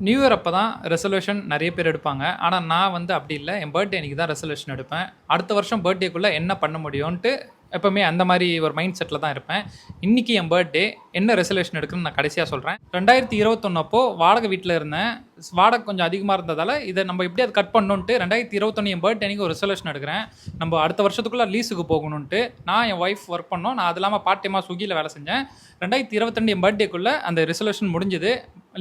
New year அப்போ தான் resolution நிறைய பேர் எடுப்பாங்க. ஆனா நான் வந்து அப்படி இல்ல. என் பர்த்டே அன்னைக்கு தான் ரெசல்யூஷன் எடுப்பேன். அடுத்த வருஷம் பர்த்டேக்குள்ள என்ன பண்ண முடியும்ன்ட்டு எப்பவுமே அந்த மாரி ஒரு மைண்ட் செட்ல தான் இருப்பேன். இன்னைக்கு என் பர்த்டே. என்ன ரெசல்யூஷன் எடுக்கணும்னு நான் கடைசியா சொல்றேன். 2021 அப்போ வாடகை வீட்ல இருந்தேன். வாடகை கொஞ்சம் அதிகமா இருந்ததால இத நம்ம எப்படியாவது கட் பண்ணணும்ன்ட்டு 2021 என் பர்த்டே அன்னைக்கு ஒரு ரெசல்யூஷன் எடுக்கிறேன். நம்ம அடுத்த வருஷத்துக்குள்ள லீஸுக்கு போகணும்ன்ட்டு. நான் என் ஒய்ஃப் ஒர்க் பண்ணோம். நான் அது இல்லாம பார்ட் டைமா ஸ்விக்கில வேலை செஞ்சேன். 2022 என் பர்த்டேக்குள்ள அந்த ரெசல்யூஷன் முடிஞ்சது.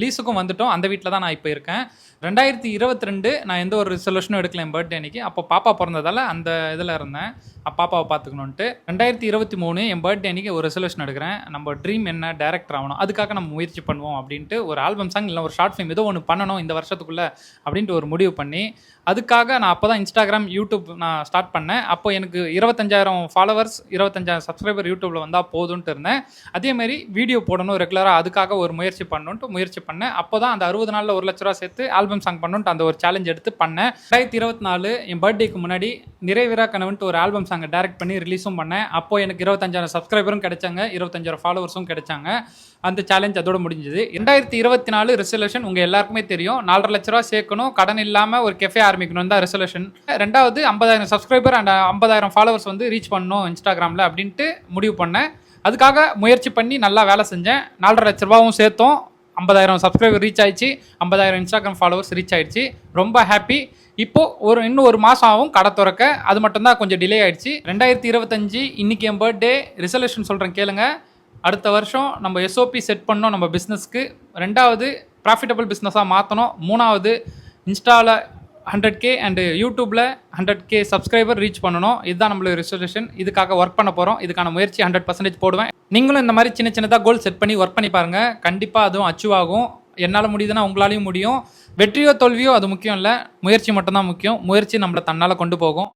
லீஸுக்கும் வந்துட்டோம். அந்த வீட்ல தான் நான் இப்போ இருக்கேன். 2022 நான் எந்த ஒரு ரெசல்யூஷனும் எடுக்கல என் பர்த்டே அன்னைக்கு. அப்போ பாப்பா பிறந்ததால அந்த இதில் இருந்தேன். பாப்பாவை பார்த்துக்கணுன்ட்டு. 2023 என் பர்த்டே அன்னைக்கு ஒரு ரெசல்யூஷன் எடுக்கிறேன். நம்ம ட்ரீம் என்ன, டைரக்டர் ஆகணும். அதுக்காக நம்ம முயற்சி பண்ணுவோம் அப்படின்ட்டு ஒரு ஆல்பம் சாங் இல்லை ஒரு ஷார்ட் ஃபிலிம் ஏதோ ஒன்று பண்ணணும் இந்த வருஷத்துக்குள்ள அப்படின்ட்டு ஒரு முடிவு பண்ணி அதுக்காக நான் அப்போ தான் இன்ஸ்டாகிராம் யூடியூப் நான் ஸ்டார்ட் பண்ணேன். அப்போ எனக்கு 25,000 ஃபாலோவர்ஸ் 25,000 சப்ஸ்கிரைபர் யூடியூப்பில் வந்தால் போதுன்ட்டு இருந்தேன். அதேமாதிரி வீடியோ போடணும் ரெகுலராக, அதுக்காக ஒரு முயற்சி பண்ணணுன்ட்டு முயற்சி பண்ணேன். அப்போ தான் அந்த 60 நாளில் 1 லட்ச ரூபா சேர்த்து ஆல்பம் சாங் பண்ணணுன்ட்டு அந்த ஒரு சேலஞ்ச் எடுத்து பண்ணேன். 2024 என் பர்த்டேக்கு முன்னாடி நிறைவேறா கனவுன்ட்டு ஒரு ஆல்பம் சாங்கை டைரக்ட் பண்ணி ரிலீஸும் பண்ணேன். அப்போ எனக்கு 25,000 சப்ஸ்கிரைபரும் கிடைச்சாங்க, 25,000 ஃபாலோவர்ஸும் கிடைச்சாங்க. அந்த சேலஞ்ச் அதோட முடிஞ்சது. 2024 ரெசல்யூஷன் உங்கள் எல்லாருக்குமே தெரியும். 4.5 லட்ச ரூபா சேர்க்கணும், கடன் இல்லாமல் ஒரு கெஃபே ஆரம்பிக்கணும் தான் ரெசல்யூஷன். ரெண்டாவது 50,000 சப்ஸ்கிரைபர் அண்ட் 50,000 ஃபாலோவர்ஸ் வந்து ரீச் பண்ணணும் இன்ஸ்டாகிராமில் அப்படின்ட்டு முடிவு பண்ணேன். அதுக்காக முயற்சி பண்ணி நல்லா வேலை செஞ்சேன். 4.5 லட்ச ரூபாவும் சேர்த்தோம். 50,000 சப்ஸ்கிரைபர் ரீச் ஆயிடுச்சு, 50,000 இன்ஸ்டாகிராம் ஃபாலோவர்ஸ் ரீச் ஆயிடுச்சு. ரொம்ப ஹாப்பி. இப்போ இன்னும் ஒரு மாதம் ஆகும் கடை திறக்க. அது மட்டும்தான் கொஞ்சம் டிலே ஆயிடுச்சு. 2025 இன்னைக்கு என் பர்த்டே. ரெசல்யூஷன் சொல்கிறேன் கேளுங்க. அடுத்த வருஷம் நம்ம எஸ்ஓபி செட் பண்ணோம் நம்ம பிஸ்னஸ்க்கு. ரெண்டாவது ப்ராஃபிட்டபிள் பிஸ்னஸாக மாற்றணும். மூணாவது இன்ஸ்டாவில் 100K அண்டு யூடியூப்பில் 100K சப்ஸ்கிரைபர் ரீச் பண்ணணும். இதுதான் நம்மளோட ரெசல்யூஷன். இதுக்காக ஒர்க் பண்ண போகிறோம். இதுக்கான முயற்சி 100% போடுவேன். நீங்களும் இந்த மாதிரி சின்ன சின்னதாக கோல் செட் பண்ணி ஒர்க் பண்ணி பாருங்கள். கண்டிப்பாக அதுவும் அச்சீவ் ஆகும். என்னால் முடியுதுன்னா உங்களாலையும் முடியும். வெற்றியோ தோல்வியோ அது முக்கியம் இல்லை, முயற்சி மட்டும்தான் முக்கியம். முயற்சி நம்மளை தன்னால் கொண்டு போகும்.